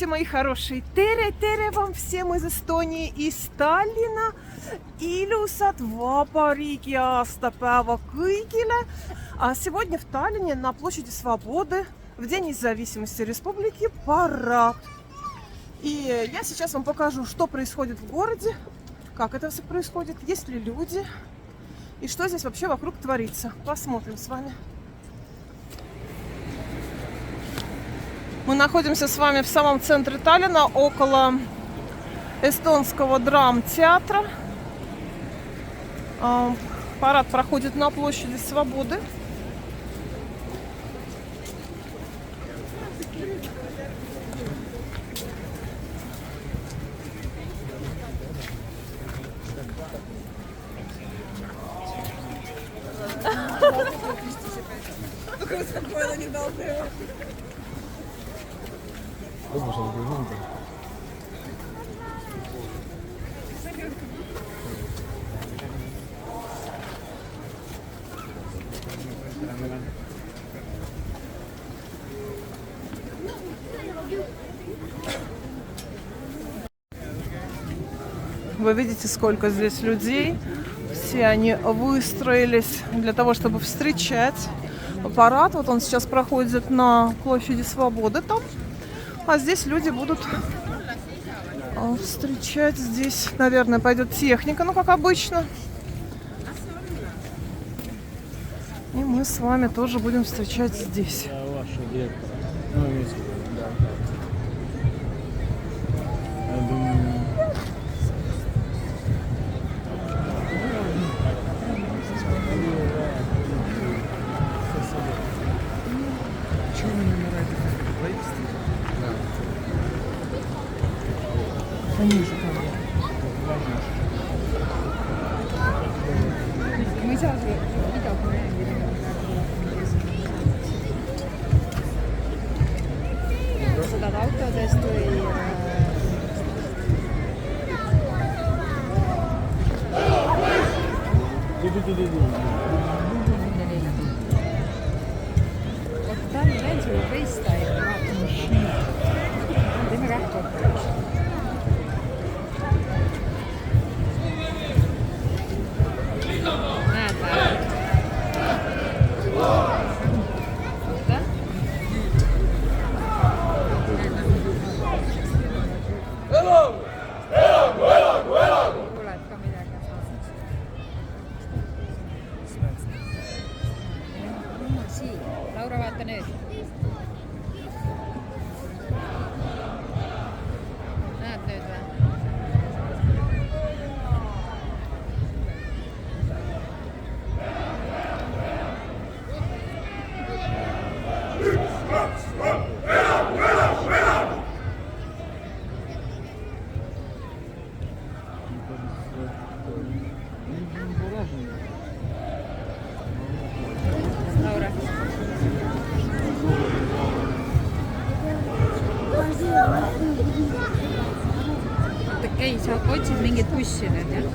Здравствуйте, мои хорошие. Тере вам всем из Эстонии, из Таллина. Ilusat vabariigi aastapäeva kõigile. А сегодня в Таллине на площади Свободы в День независимости республики парад. И я сейчас вам покажу, что происходит в городе, как это все происходит, есть ли люди и что здесь вообще вокруг творится. Посмотрим с вами. Мы находимся с вами в самом центре Таллина, около эстонского драмтеатра. Парад проходит на площади Свободы. Вы видите, сколько здесь людей. Все они выстроились для того, чтобы встречать парад. Вот он сейчас проходит на площади Свободы там. А здесь люди будут встречать. Здесь, наверное, пойдет техника, ну, как обычно. И мы с вами тоже будем встречать здесь. autodest või ta on veel sulle FaceTime vaatama. Teeme kähku. Näed või? Laura, vaata nüüd. Näed nüüd või? Laura. Okei, sa otsid mingit bussi nüüd, jah?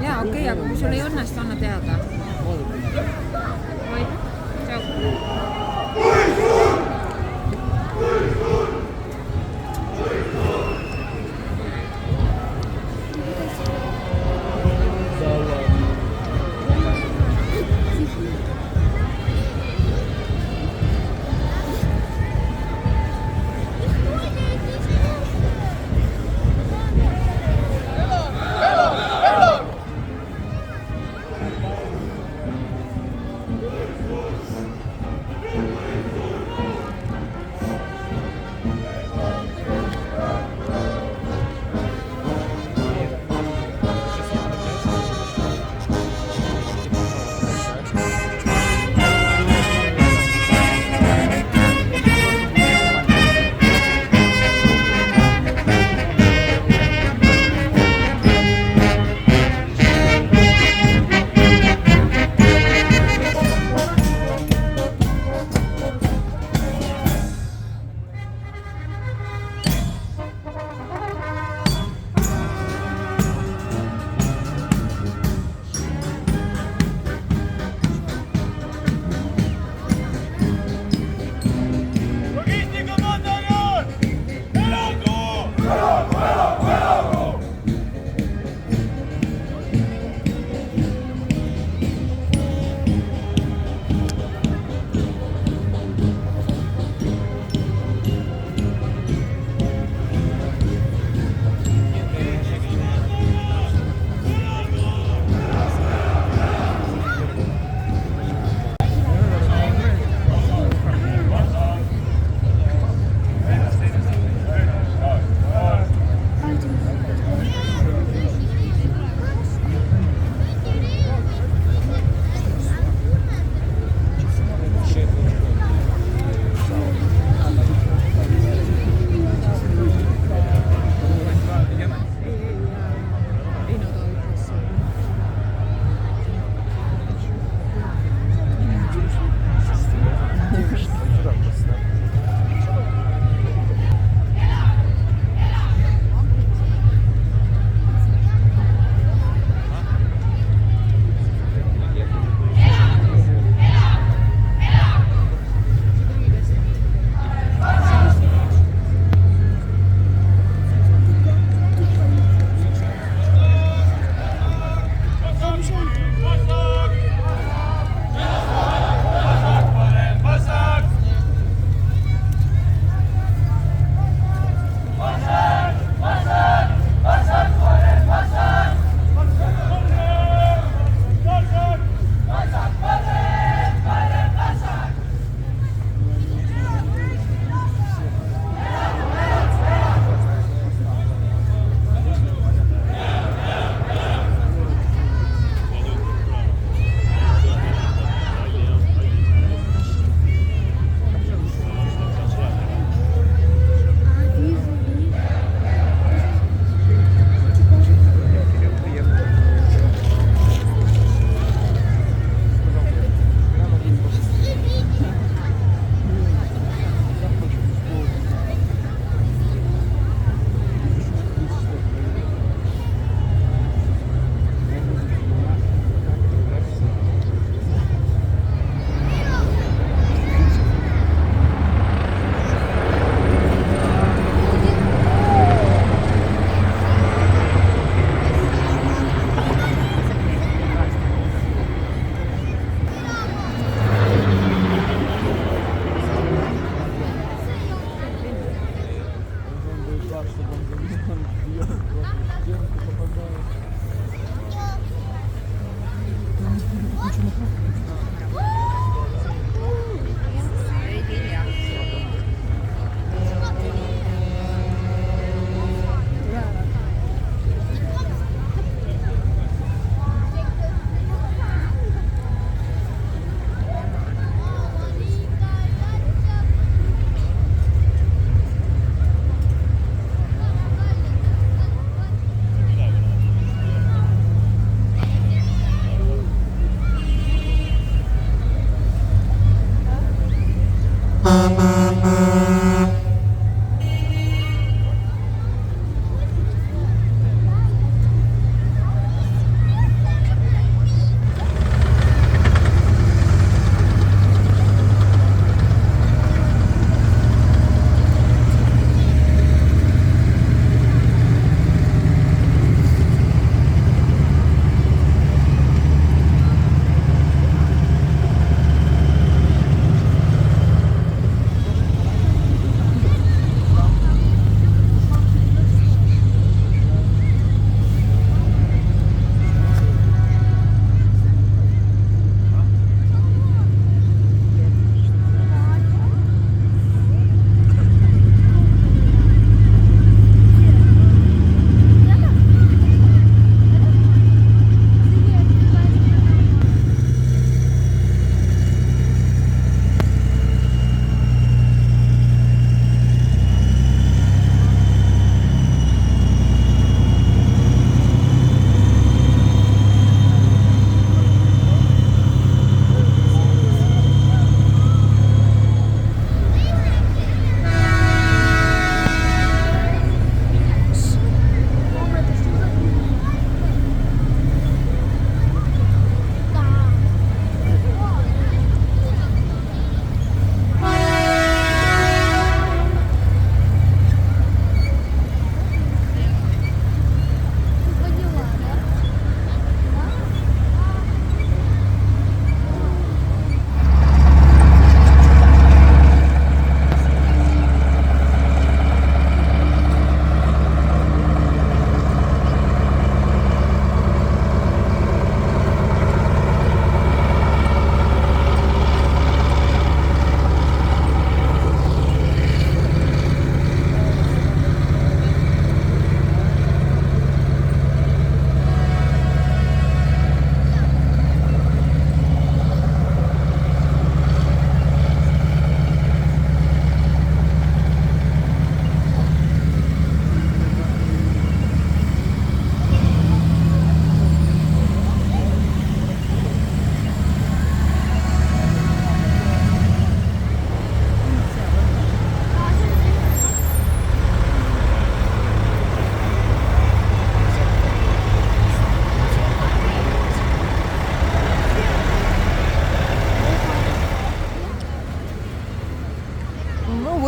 Jaa, okei, aga kui sul ei õnnestu, anna teada. Oi, tšau.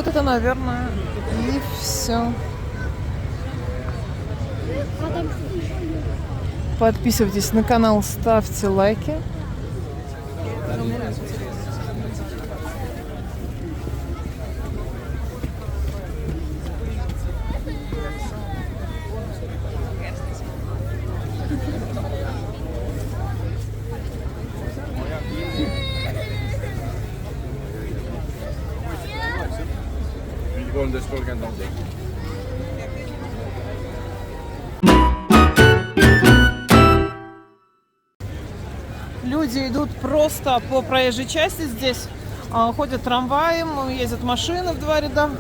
вот это, наверное, и все. Подписывайтесь на канал, ставьте лайки. Люди идут просто по проезжей части здесь. Ходят трамваи, ездят машины в два ряда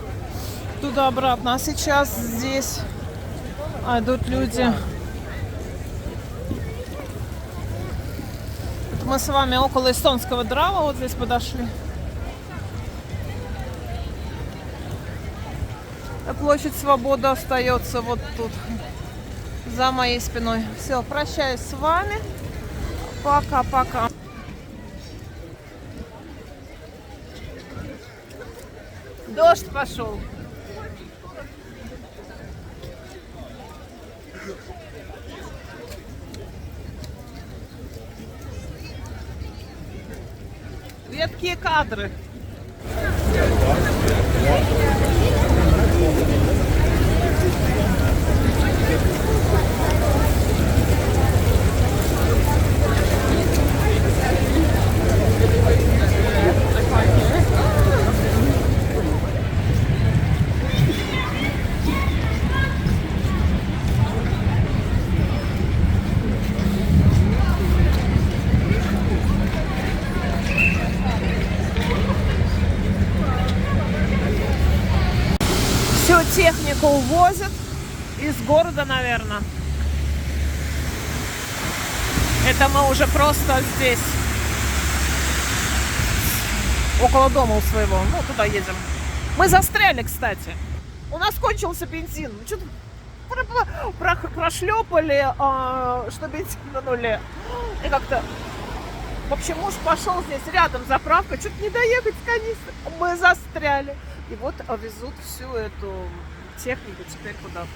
туда-обратно. А сейчас здесь идут люди. Вот мы с вами около эстонского драма вот здесь подошли. Площадь Свободы остается вот тут, за моей спиной. Все, прощаюсь с вами. Пока-пока. Дождь пошел. Редкие кадры. Всю технику увозят из города, наверное. Это мы уже просто здесь, около дома у своего. Ну, туда едем. Мы застряли, кстати. У нас кончился бензин. Мы что-то прошлепали, что бензин на нуле. И как-то... В общем, муж пошел здесь рядом заправка, что-то не доехать с канистры. Мы застряли. И вот везут всю эту технику теперь куда?